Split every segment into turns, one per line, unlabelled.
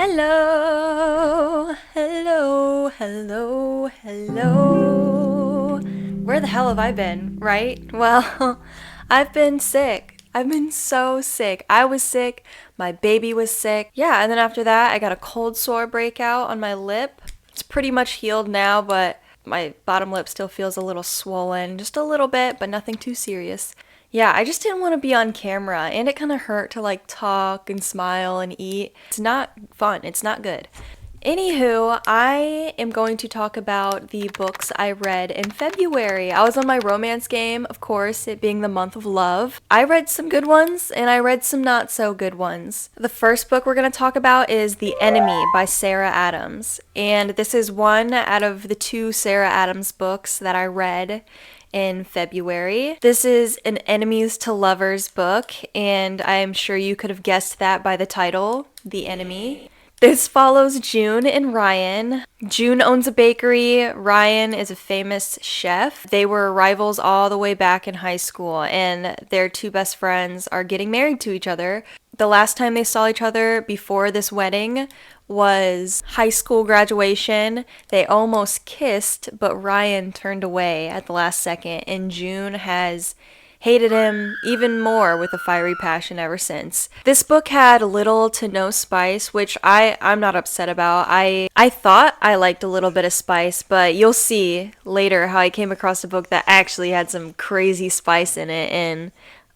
Hello, hello, hello, hello. Where the hell have I been, right? Well, I've been sick. I've been so sick. I was sick, my baby was sick. Yeah, and then after that, I got a cold sore breakout on my lip. It's pretty much healed now, but my bottom lip still feels a little swollen, just a little bit, but nothing too serious. Yeah, I just didn't want to be on camera, and it kind of hurt to like talk and smile and eat. It's not fun, it's not good. Anywho, I am going to talk about the books I read in February. I was on my romance game, of course, it being the month of love. I read some good ones and I read some not so good ones. The first book we're going to talk about is The Enemy by Sarah Adams. And this is one out of the two Sarah Adams books that I read in February. This is an enemies to lovers book, and I'm sure you could have guessed that by the title, The Enemy. This follows June and Ryan. June owns a bakery. Ryan is a famous chef. They were rivals all the way back in high school, and their two best friends are getting married to each other. The last time they saw each other before this wedding was high school graduation. They almost kissed, but Ryan turned away at the last second, and June has hated him even more with a fiery passion ever since. This book had little to no spice, which I'm not upset about. I thought I liked a little bit of spice, but you'll see later how I came across a book that actually had some crazy spice in it, and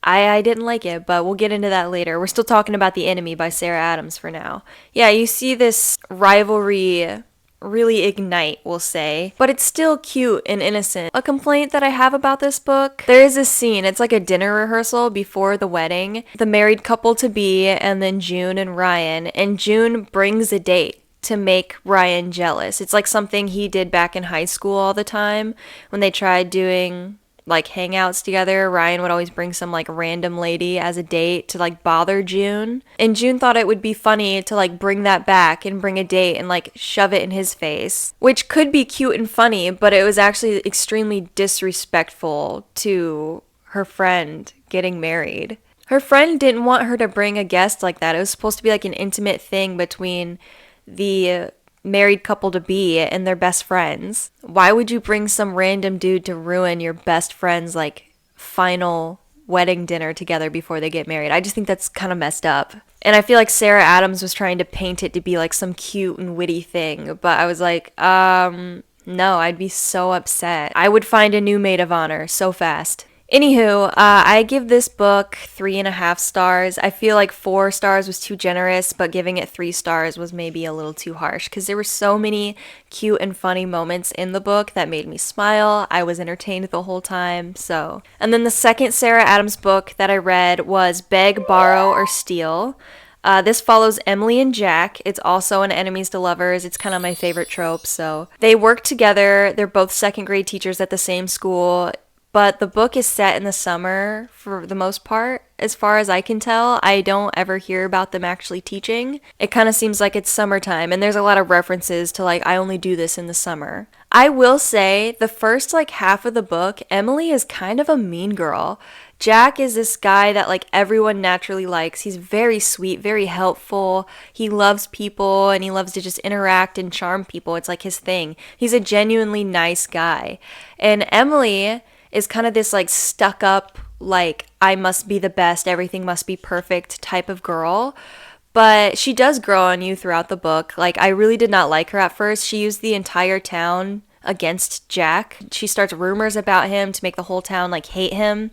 I didn't like it, but we'll get into that later. We're still talking about The Enemy by Sarah Adams for now. Yeah, you see this rivalry really ignite, we'll say, but it's still cute and innocent. A complaint that I have about this book, there is a scene, it's like a dinner rehearsal before the wedding, the married couple to be, and then June and Ryan, and June brings a date to make Ryan jealous. It's like something he did back in high school all the time when they tried doing like hangouts together. Ryan would always bring some like random lady as a date to like bother June. And June thought it would be funny to like bring that back and bring a date and like shove it in his face, which could be cute and funny, but it was actually extremely disrespectful to her friend getting married. Her friend didn't want her to bring a guest like that. It was supposed to be like an intimate thing between the married couple to be and their best friends. Why would you bring some random dude to ruin your best friend's like final wedding dinner together before they get married? I just think that's kind of messed up. And I feel like Sarah Adams was trying to paint it to be like some cute and witty thing, but I was like, no, I'd be so upset. I would find a new maid of honor so fast. Anywho, I give this book 3.5 stars. I feel like 4 stars was too generous, but giving it 3 stars was maybe a little too harsh because there were so many cute and funny moments in the book that made me smile. I was entertained the whole time, so. And then the second Sarah Adams book that I read was Beg, Borrow, or Steal. This follows Emily and Jack. It's also an enemies to lovers. It's kind of my favorite trope, so. They work together. They're both second grade teachers at the same school. But the book is set in the summer for the most part. As far as I can tell, I don't ever hear about them actually teaching. It kind of seems like it's summertime, and there's a lot of references to like, I only do this in the summer. I will say, the first like half of the book, Emily is kind of a mean girl. Jack is this guy that like everyone naturally likes. He's very sweet, very helpful. He loves people and he loves to just interact and charm people. It's like his thing. He's a genuinely nice guy. And Emily is kind of this like stuck up, like I must be the best, everything must be perfect type of girl. But she does grow on you throughout the book. Like I really did not like her at first. She used the entire town against Jack. She starts rumors about him to make the whole town like hate him.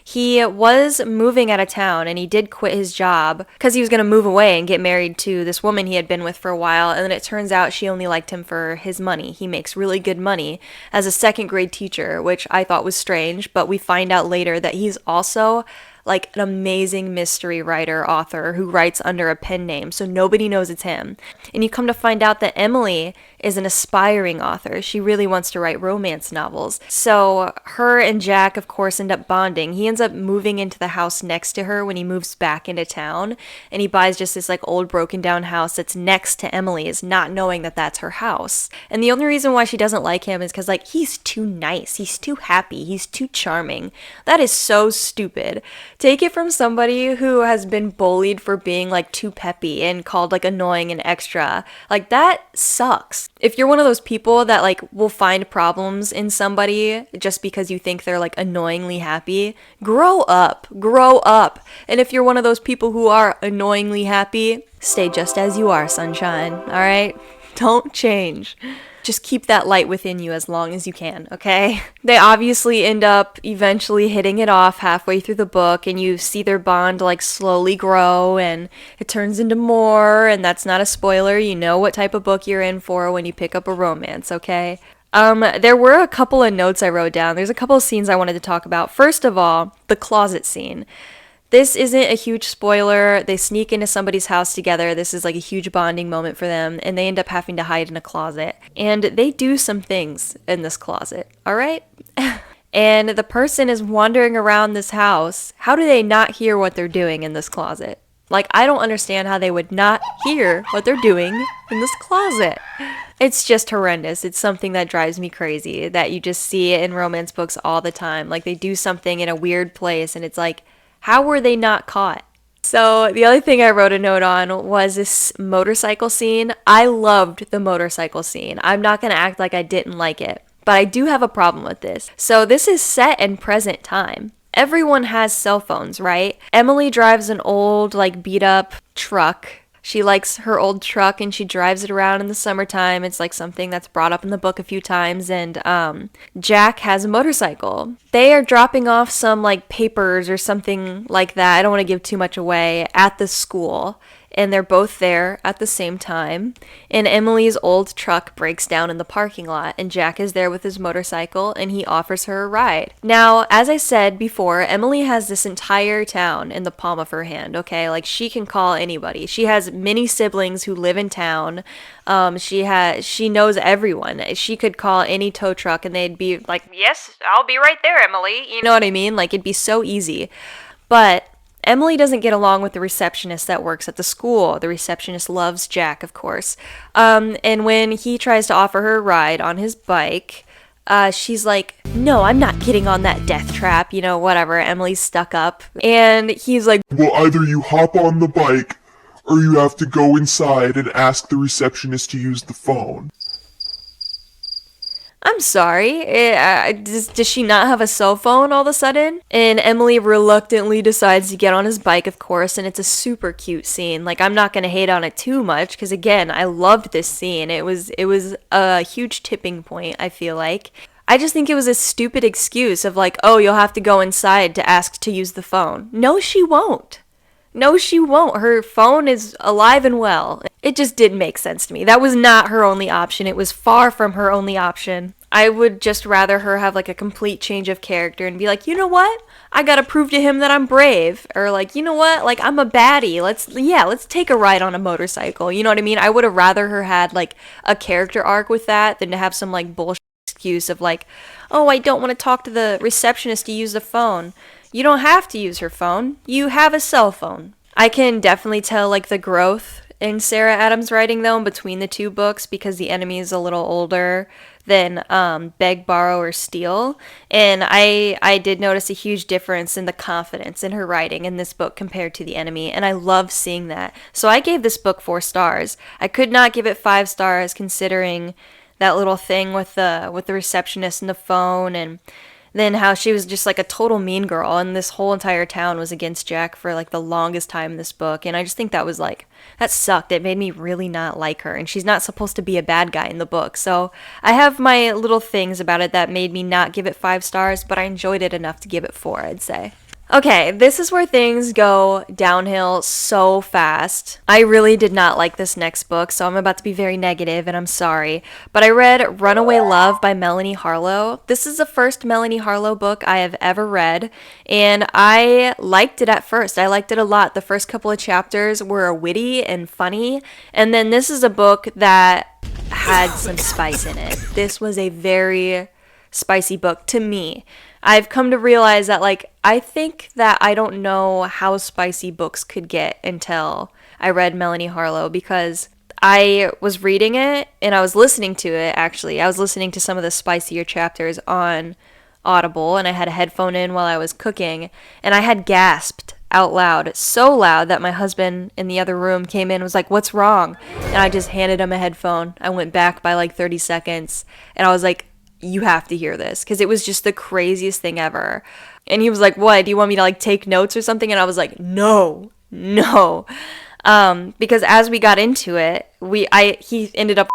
He was moving out of town and he did quit his job because he was going to move away and get married to this woman he had been with for a while. And then it turns out she only liked him for his money. He makes really good money as a second grade teacher, which I thought was strange. But we find out later that he's also like an amazing mystery writer, author who writes under a pen name, so nobody knows it's him. And you come to find out that Emily is an aspiring author. She really wants to write romance novels. So her and Jack, of course, end up bonding. He ends up moving into the house next to her when he moves back into town, and he buys just this like old broken down house that's next to Emily's, not knowing that that's her house. And the only reason why she doesn't like him is because like he's too nice, he's too happy, he's too charming. That is so stupid. Take it from somebody who has been bullied for being like too peppy and called like annoying and extra. Like that sucks. If you're one of those people that like will find problems in somebody just because you think they're like annoyingly happy, grow up. Grow up. And if you're one of those people who are annoyingly happy, stay just as you are, sunshine. All right? Don't change. Just keep that light within you as long as you can, okay? They obviously end up eventually hitting it off halfway through the book, and you see their bond like slowly grow, and it turns into more, and that's not a spoiler. You know what type of book you're in for when you pick up a romance, okay? There were a couple of notes I wrote down. There's a couple of scenes I wanted to talk about. First of all, the closet scene. This isn't a huge spoiler. They sneak into somebody's house together. This is like a huge bonding moment for them, and they end up having to hide in a closet. And they do some things in this closet, all right? And the person is wandering around this house. How do they not hear what they're doing in this closet? Like, I don't understand how they would not hear what they're doing in this closet. It's just horrendous. It's something that drives me crazy, that you just see it in romance books all the time. Like, they do something in a weird place, and it's like, how were they not caught? So the other thing I wrote a note on was this motorcycle scene. I loved the motorcycle scene. I'm not going to act like I didn't like it, but I do have a problem with this. So this is set in present time. Everyone has cell phones, right? Emily drives an old, like, beat up truck. She likes her old truck and she drives it around in the summertime. It's like something that's brought up in the book a few times. And Jack has a motorcycle. They are dropping off some like papers or something like that. I don't want to give too much away at the school. And they're both there at the same time. And Emily's old truck breaks down in the parking lot, and Jack is there with his motorcycle, and he offers her a ride. Now, as I said before, Emily has this entire town in the palm of her hand, okay? Like, she can call anybody. She has many siblings who live in town. She knows everyone. She could call any tow truck, and they'd be like, yes, I'll be right there, Emily. You know what I mean? Like, it'd be so easy. But Emily doesn't get along with the receptionist that works at the school. The receptionist loves Jack, of course. And when he tries to offer her a ride on his bike, she's like, no, I'm not getting on that death trap, you know, whatever. Emily's stuck up. And he's like,
well, either you hop on the bike, or you have to go inside and ask the receptionist to use the phone.
I'm sorry, does she not have a cell phone all of a sudden? And Emily reluctantly decides to get on his bike, of course, and it's a super cute scene. Like, I'm not gonna hate on it too much, because again, I loved this scene. It was a huge tipping point, I feel like. I just think it was a stupid excuse of like, oh, you'll have to go inside to ask to use the phone. No, she won't. No, she won't. Her phone is alive and well. It just didn't make sense to me. That was not her only option. It was far from her only option. I would just rather her have like a complete change of character and be like, you know what? I gotta prove to him that I'm brave. Or like, you know what? Like, I'm a baddie. Let's take a ride on a motorcycle. You know what I mean? I would have rather her had like a character arc with that than to have some like bullshit excuse of like, oh, I don't want to talk to the receptionist to use the phone. You don't have to use her phone. You have a cell phone. I can definitely tell like the growth in Sarah Adams' writing though between the two books, because the enemy is a little older than Beg, Borrow, or Steal. And I did notice a huge difference in the confidence in her writing in this book compared to the enemy, and I love seeing that. So I gave this book 4 stars. I could not give it 5 stars considering that little thing with the receptionist and the phone, and then how she was just like a total mean girl, and this whole entire town was against Jack for like the longest time in this book. And I just think that was like, that sucked. It made me really not like her, and she's not supposed to be a bad guy in the book. So I have my little things about it that made me not give it 5 stars, but I enjoyed it enough to give it 4, I'd say. Okay, this is where things go downhill so fast. I really did not like this next book, so I'm about to be very negative, and I'm sorry. But I read Runaway Love by Melanie Harlow. This is the first Melanie Harlow book I have ever read, and I liked it at first. I liked it a lot. The first couple of chapters were witty and funny, and then this is a book that had some spice in it. This was a very spicy book to me. I've come to realize that, like, I think that I don't know how spicy books could get until I read Melanie Harlow, because I was reading it and I was listening to it, actually. I was listening to some of the spicier chapters on audible, and I had a headphone in while I was cooking, and I had gasped out loud, so loud that my husband in the other room came in and was like, "What's wrong?" And I just handed him a headphone. I went back by like 30 seconds, and I was like, "You have to hear this," because it was just the craziest thing ever. And he was like, "What? Do you want me to like take notes or something?" And I was like, "No, no." Because as we got into it, he ended up.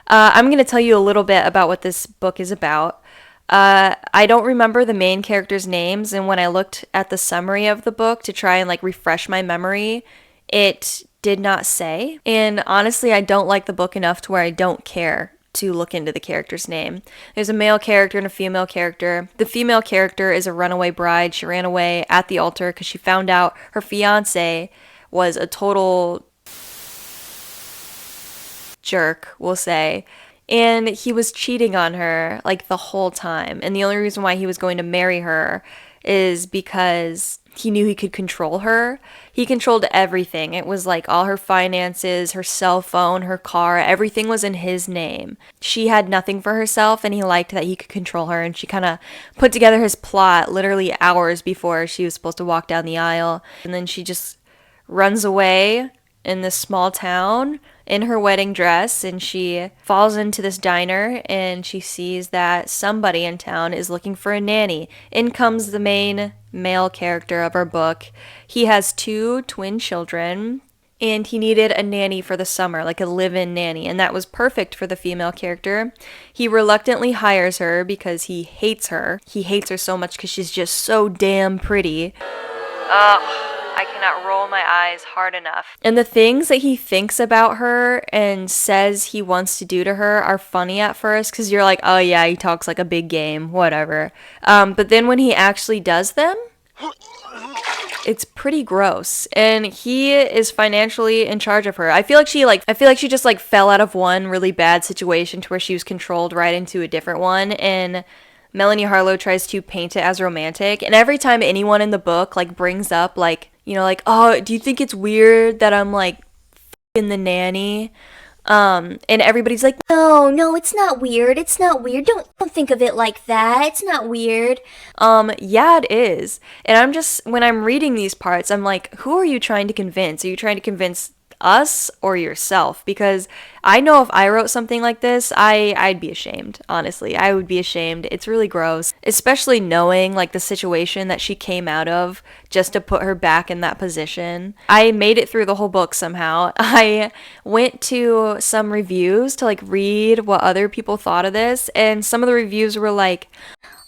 I'm going to tell you a little bit about what this book is about. I don't remember the main characters' names, and when I looked at the summary of the book to try and like refresh my memory, it did not say. And honestly, I don't like the book enough to where I don't care to look into the character's name. There's a male character and a female character. The female character is a runaway bride. She ran away at the altar because she found out her fiance was a total jerk, we'll say. And he was cheating on her like the whole time. And the only reason why he was going to marry her is because he knew he could control her. He controlled everything. It was like all her finances, her cell phone, her car, everything was in his name. She had nothing for herself, and he liked that he could control her. And she kind of put together his plot literally hours before she was supposed to walk down the aisle. And then she just runs away in this small town in her wedding dress, and she falls into this diner and she sees that somebody in town is looking for a nanny. In comes the main male character of our book. He has 2 twin children, and he needed a nanny for the summer, like a live-in nanny, and that was perfect for the female character. He reluctantly hires her because he hates her. He hates her so much because she's just so damn pretty. Ugh. I cannot roll my eyes hard enough. And the things that he thinks about her and says he wants to do to her are funny at first because you're like, oh yeah, he talks like a big game, whatever. But then when he actually does them, it's pretty gross. And he is financially in charge of her. I feel like she just like fell out of one really bad situation to where she was controlled right into a different one. And Melanie Harlow tries to paint it as romantic. And every time anyone in the book like brings up like, you know, like, oh, do you think it's weird that I'm like f***ing the nanny? And everybody's like,
No, it's not weird. It's not weird. Don't think of it like that. It's not weird.
yeah, it is. And when I'm reading these parts, I'm like, who are you trying to convince? Are you trying to convince us or yourself? Because I know if I wrote something like this, I'd be ashamed. Honestly, I would be ashamed. It's really gross, especially knowing like the situation that she came out of just to put her back in that position. I made it through the whole book somehow. I went to some reviews to like read what other people thought of this, and some of the reviews were like,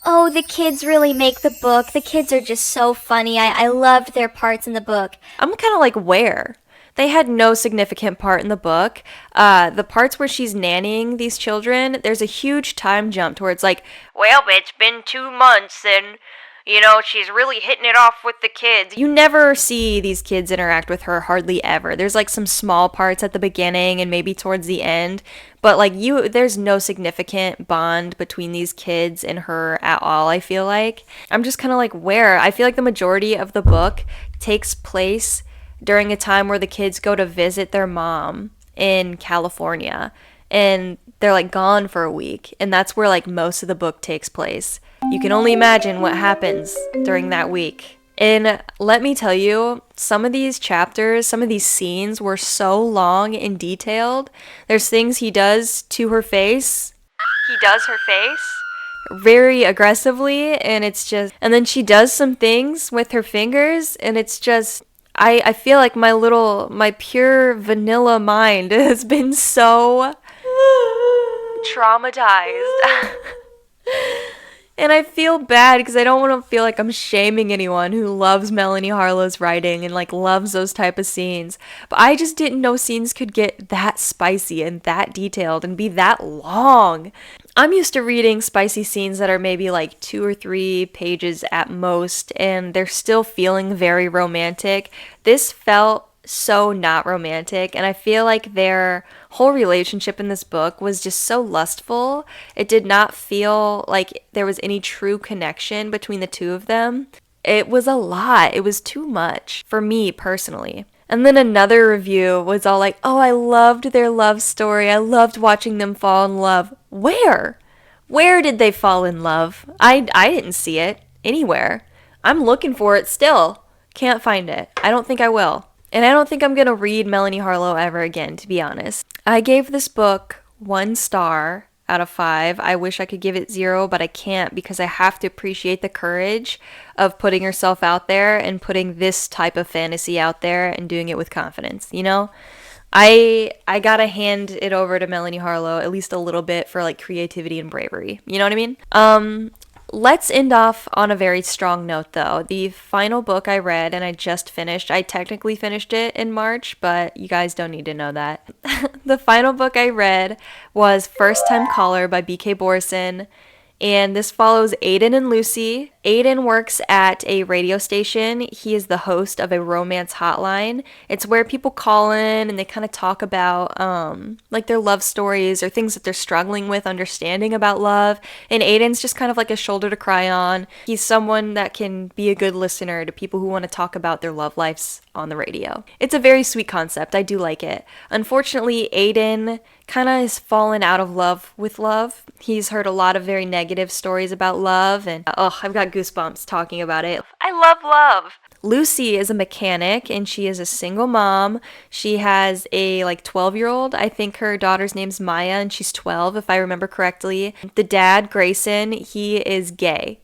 Oh, the kids really make the book. The kids are just so funny. I loved their parts in the book.
I'm kind of like, where? They had no significant part in the book. The parts where she's nannying these children, there's a huge time jump to where it's like, well, it's been 2 months and, you know, she's really hitting it off with the kids. You never see these kids interact with her hardly ever. There's like some small parts at the beginning and maybe towards the end, but like there's no significant bond between these kids and her at all, I feel like. I'm just kind of like, where? I feel like the majority of the book takes place during a time where the kids go to visit their mom in California, and they're like gone for a week, and that's where like most of the book takes place. You can only imagine what happens during that week. And let me tell you, some of these chapters, some of these scenes were so long and detailed. There's things he does to her face. He does her face very aggressively, and it's just, and then she does some things with her fingers, and it's just, I feel like my pure vanilla mind has been so traumatized. And I feel bad because I don't want to feel like I'm shaming anyone who loves Melanie Harlow's writing and like loves those type of scenes. But I just didn't know scenes could get that spicy and that detailed and be that long. I'm used to reading spicy scenes that are maybe like 2 or 3 pages at most, and they're still feeling very romantic. This felt so not romantic, and I feel like their whole relationship in this book was just so lustful. It did not feel like there was any true connection between the two of them. It was a lot. It was too much for me personally. And then another review was all like, oh, I loved their love story. I loved watching them fall in love. Where? Where did they fall in love? I didn't see it anywhere. I'm looking for it still. Can't find it. I don't think I will. And I don't think I'm going to read Melanie Harlow ever again, to be honest. I gave this book 1 star out of 5. I wish I could give it 0, but I can't because I have to appreciate the courage of putting herself out there and putting this type of fantasy out there and doing it with confidence, you know? I gotta hand it over to Melanie Harlow at least a little bit for like creativity and bravery. You know what I mean? Let's end off on a very strong note though. The final book I read and I just finished, I technically finished it in March, but you guys don't need to know that. The final book I read was First Time Caller by B.K. Borison. And this follows Aiden and Lucy. Aiden works at a radio station. He is the host of a romance hotline. It's where people call in and they kind of talk about like their love stories or things that they're struggling with understanding about love. And Aiden's just kind of like a shoulder to cry on. He's someone that can be a good listener to people who want to talk about their love lives on the radio. It's a very sweet concept. I do like it. Unfortunately, Aiden kind of has fallen out of love with love. He's heard a lot of very negative stories about love, and I've got goosebumps talking about it. I love love. Lucy is a mechanic and she is a single mom. She has a 12-year-old. I think her daughter's name's Maya and she's 12 if I remember correctly. The dad, Grayson, he is gay.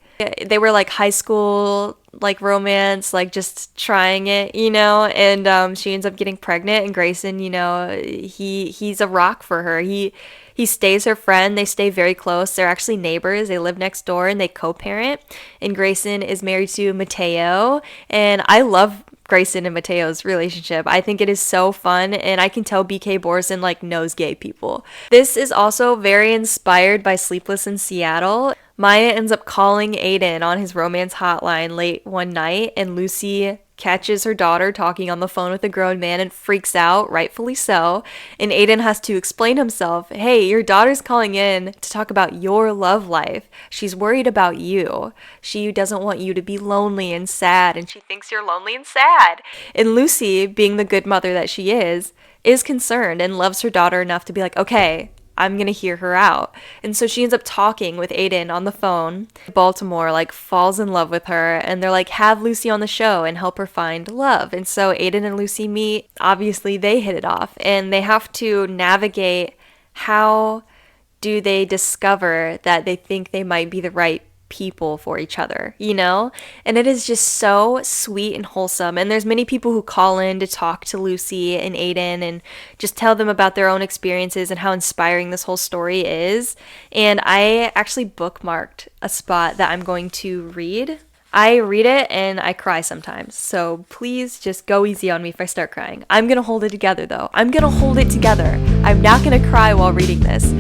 They were like high school romance, just trying it, and she ends up getting pregnant and Grayson, he's a rock for her. He stays her friend. They stay very close. They're actually neighbors. They live next door and they co-parent. And Grayson is married to Mateo. And I love Grayson and Mateo's relationship. I think it is so fun. And I can tell B.K. Borison knows gay people. This is also very inspired by Sleepless in Seattle. Maya ends up calling Aiden on his romance hotline late one night. And Lucy catches her daughter talking on the phone with a grown man and freaks out, rightfully so. And Aiden has to explain himself. Hey, your daughter's calling in to talk about your love life. She's worried about you. She doesn't want you to be lonely and sad, and she thinks you're lonely and sad. And Lucy, being the good mother that she is concerned and loves her daughter enough to be like, okay, I'm gonna hear her out. And so she ends up talking with Aiden on the phone. Baltimore falls in love with her and they're like, have Lucy on the show and help her find love. And so Aiden and Lucy meet. Obviously they hit it off and they have to navigate how do they discover that they think they might be the right people for each other, and it is just so sweet and wholesome. And there's many people who call in to talk to Lucy and Aiden and just tell them about their own experiences and how inspiring this whole story is. And I actually bookmarked a spot that I'm going to read. I read it and I cry sometimes, so please just go easy on me if I start crying. I'm gonna hold it together though. I'm gonna hold it together. I'm not gonna cry while reading this.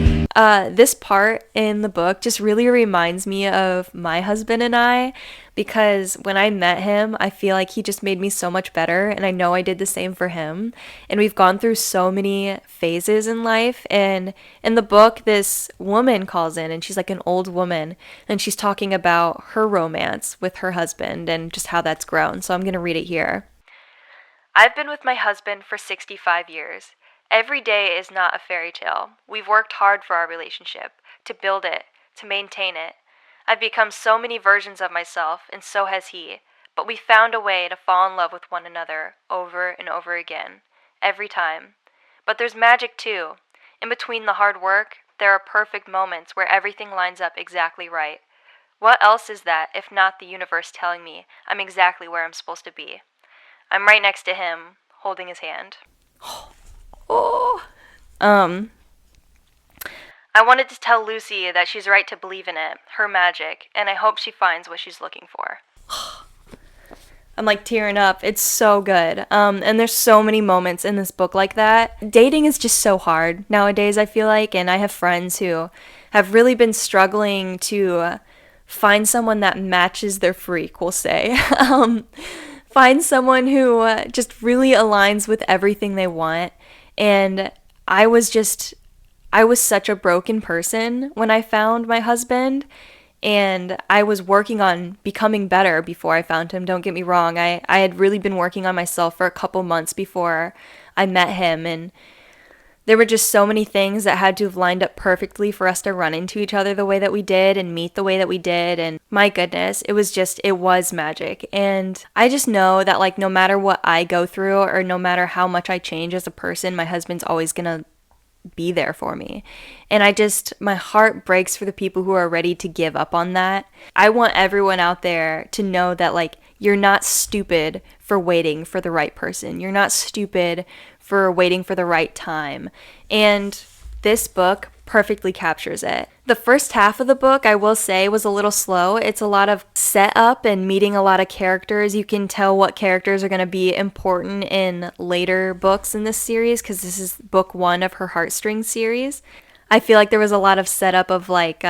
This part in the book just really reminds me of my husband and I, because when I met him, I feel like he just made me so much better, and I know I did the same for him. And we've gone through so many phases in life, and in the book, this woman calls in, and she's like an old woman, and she's talking about her romance with her husband and just how that's grown. So I'm going to read it here. I've been with my husband for 65 years. Every day is not a fairy tale. We've worked hard for our relationship, to build it, to maintain it. I've become so many versions of myself, and so has he, but we found a way to fall in love with one another over and over again, every time. But there's magic too. In between the hard work, there are perfect moments where everything lines up exactly right. What else is that if not the universe telling me I'm exactly where I'm supposed to be? I'm right next to him, holding his hand. I wanted to tell Lucy that she's right to believe in it, her magic, and I hope she finds what she's looking for. I'm tearing up. It's so good. And there's so many moments in this book like that. Dating is just so hard nowadays, I feel like, and I have friends who have really been struggling to find someone that matches their freak, we'll say. Find someone who just really aligns with everything they want. And I was such a broken person when I found my husband, and I was working on becoming better before I found him. Don't get me wrong. I had really been working on myself for a couple months before I met him, and There were just so many things that had to have lined up perfectly for us to run into each other the way that we did and meet the way that we did. And my goodness, it was magic. And I just know that, like, no matter what I go through or no matter how much I change as a person, my husband's always gonna be there for me. And my heart breaks for the people who are ready to give up on that. I want everyone out there to know that, like, you're not stupid for waiting for the right person. You're not stupid for waiting for the right time. And this book perfectly captures it. The first half of the book, I will say, was a little slow. It's a lot of setup and meeting a lot of characters. You can tell what characters are going to be important in later books in this series because this is book 1 of her Heartstrings series. I feel like there was a lot of setup of like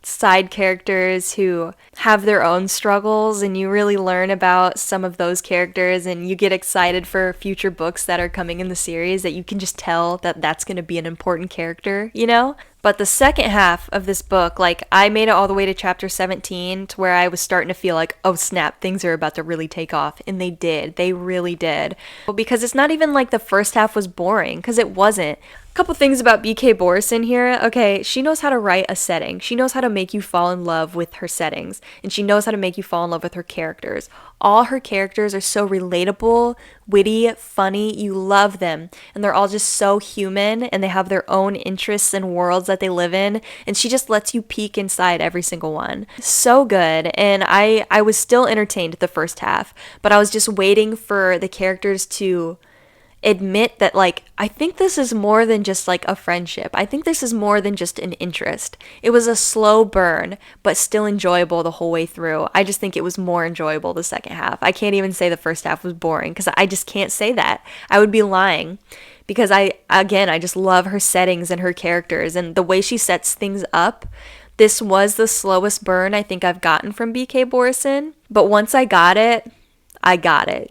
side characters who have their own struggles, and you really learn about some of those characters, and you get excited for future books that are coming in the series that you can just tell that that's going to be an important character, you know? But the second half of this book, like, I made it all the way to chapter 17 to where I was starting to feel like, oh snap, things are about to really take off. And they did. They really did. But because it's not even like the first half was boring, because it wasn't. Couple things about BK Borison here. Okay, she knows how to write a setting. She knows how to make you fall in love with her settings, and she knows how to make you fall in love with her characters. All her characters are so relatable, witty, funny. You love them, and they're all just so human, and they have their own interests and worlds that they live in, and she just lets you peek inside every single one. So good, and I was still entertained the first half, but I was just waiting for the characters to admit that, like, I think this is more than just like a friendship. I think this is more than just an interest. It was a slow burn, but still enjoyable the whole way through. I just think it was more enjoyable the second half. I can't even say the first half was boring because I just can't say that. I would be lying because I just love her settings and her characters and the way she sets things up. This was the slowest burn I think I've gotten from BK Borison, but once I got it,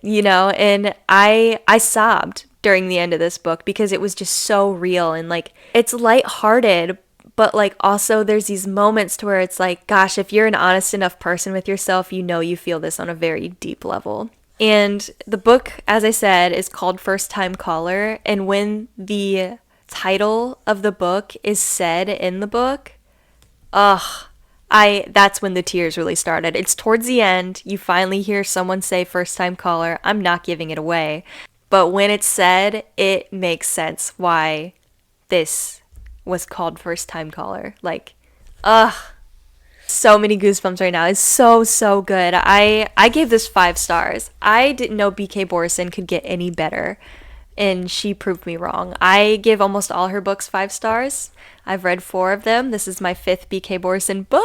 you know, and I sobbed during the end of this book because it was just so real and like it's lighthearted, but like also there's these moments to where it's like, gosh, if you're an honest enough person with yourself, you know you feel this on a very deep level. And the book, as I said, is called First Time Caller, and when the title of the book is said in the book, that's when the tears really started. It's towards the end. You finally hear someone say first time caller. I'm not giving it away. But when it's said, it makes sense why this was called first time caller. Like, so many goosebumps right now. It's so good. I gave this 5 stars. I didn't know BK Borison could get any better, and she proved me wrong. I give almost all her books 5 stars. I've read 4 of them. This is my 5th BK Borison book.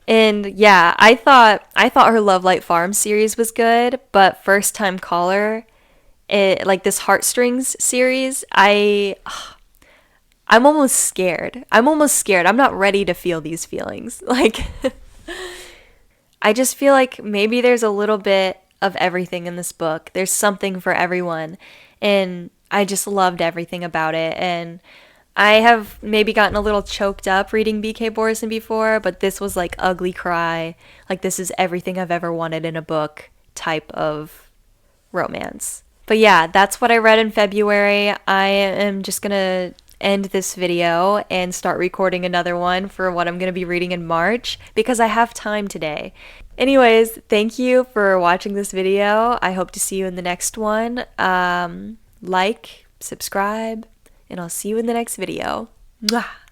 And yeah, I thought her Love Light Farm series was good, but First Time Caller, like this Heartstrings series, I'm almost scared. I'm not ready to feel these feelings. Like, I just feel like maybe there's a little bit of everything in this book. There's something for everyone, and I just loved everything about it. And I have maybe gotten a little choked up reading BK Borison before, but this was like ugly cry. Like, this is everything I've ever wanted in a book type of romance. But yeah, that's what I read in February. I am just gonna end this video and start recording another one for what I'm gonna be reading in March because I have time today. Anyways, thank you for watching this video. I hope to see you in the next one. Like, subscribe, and I'll see you in the next video. Mwah!